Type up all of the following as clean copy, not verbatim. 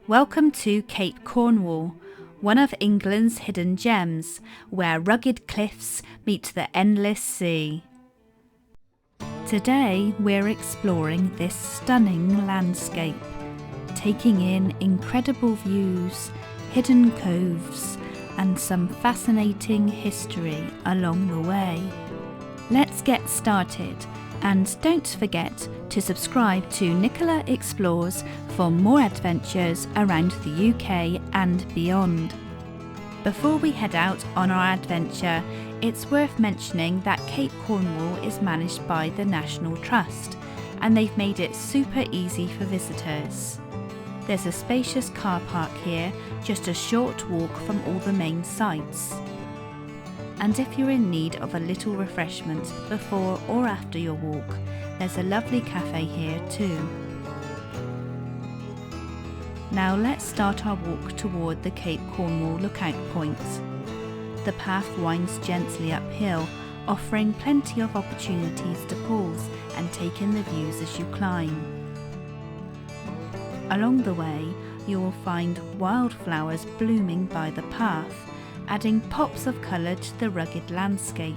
Welcome to Cape Cornwall, one of England's hidden gems, where rugged cliffs meet the endless sea. Today we're exploring this stunning landscape, taking in incredible views, hidden coves, and some fascinating history along the way. Let's get started, and don't forget to subscribe to Nicola Explores for more adventures around the UK and beyond. Before we head out on our adventure, it's worth mentioning that Cape Cornwall is managed by the National Trust, and they've made it super easy for visitors. There's a spacious car park here, just a short walk from all the main sites. And if you're in need of a little refreshment before or after your walk, there's a lovely cafe here too. Now let's start our walk toward the Cape Cornwall lookout point. The path winds gently uphill, offering plenty of opportunities to pause and take in the views as you climb. Along the way, you will find wildflowers blooming by the path, adding pops of colour to the rugged landscape.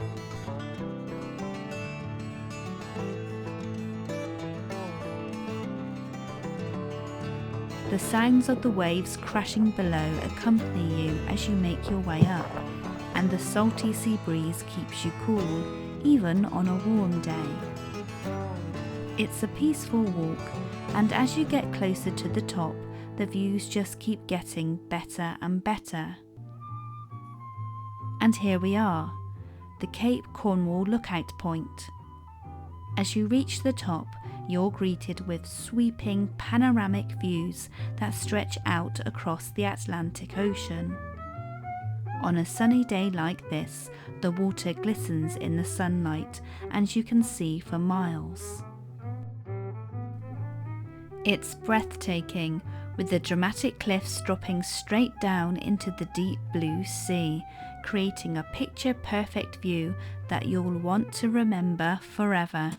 The sounds of the waves crashing below accompany you as you make your way up, and the salty sea breeze keeps you cool, even on a warm day. It's a peaceful walk, and as you get closer to the top, the views just keep getting better and better. And here we are, the Cape Cornwall lookout point. As you reach the top, you're greeted with sweeping panoramic views that stretch out across the Atlantic Ocean. On a sunny day like this, the water glistens in the sunlight and you can see for miles. It's breathtaking, with the dramatic cliffs dropping straight down into the deep blue sea, creating a picture-perfect view that you'll want to remember forever.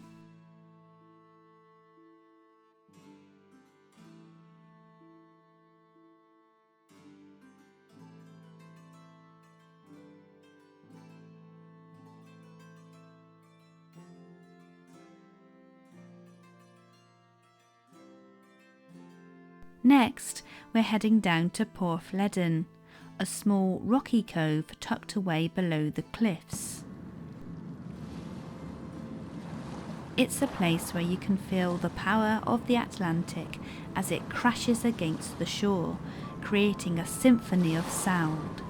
Next, we're heading down to Porth Ledden, a small rocky cove tucked away below the cliffs. It's a place where you can feel the power of the Atlantic as it crashes against the shore, creating a symphony of sound.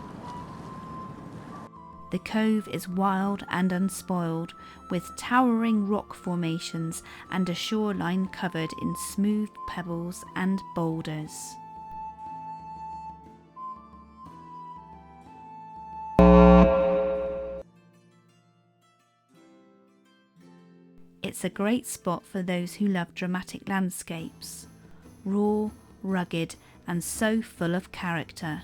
The cove is wild and unspoiled, with towering rock formations and a shoreline covered in smooth pebbles and boulders. It's a great spot for those who love dramatic landscapes, raw, rugged, and so full of character.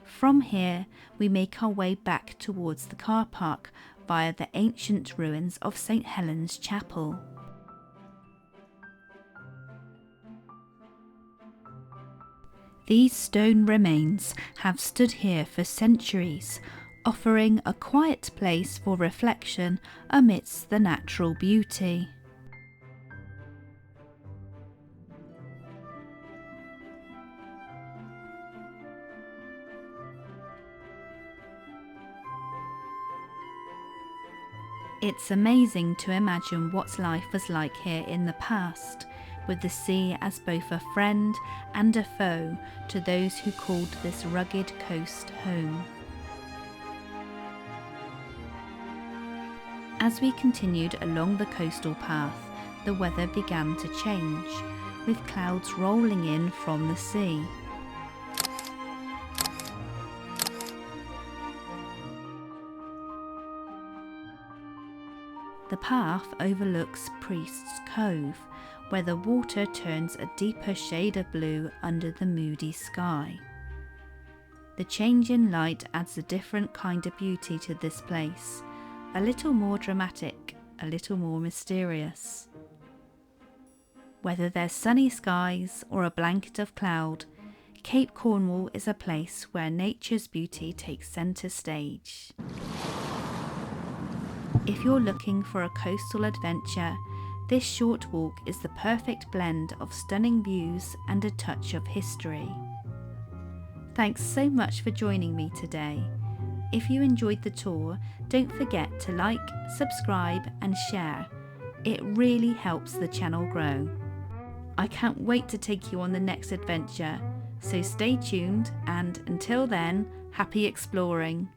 From here, we make our way back towards the car park via the ancient ruins of St. Helen's Chapel. These stone remains have stood here for centuries, offering a quiet place for reflection amidst the natural beauty. It's amazing to imagine what life was like here in the past, with the sea as both a friend and a foe to those who called this rugged coast home. As we continued along the coastal path, the weather began to change, with clouds rolling in from the sea. The path overlooks Priest's Cove, where the water turns a deeper shade of blue under the moody sky. The change in light adds a different kind of beauty to this place, a little more dramatic, a little more mysterious. Whether there's sunny skies or a blanket of cloud, Cape Cornwall is a place where nature's beauty takes centre stage. If you're looking for a coastal adventure, this short walk is the perfect blend of stunning views and a touch of history. Thanks so much for joining me today. If you enjoyed the tour, don't forget to like, subscribe and share. It really helps the channel grow. I can't wait to take you on the next adventure, so stay tuned and until then, happy exploring.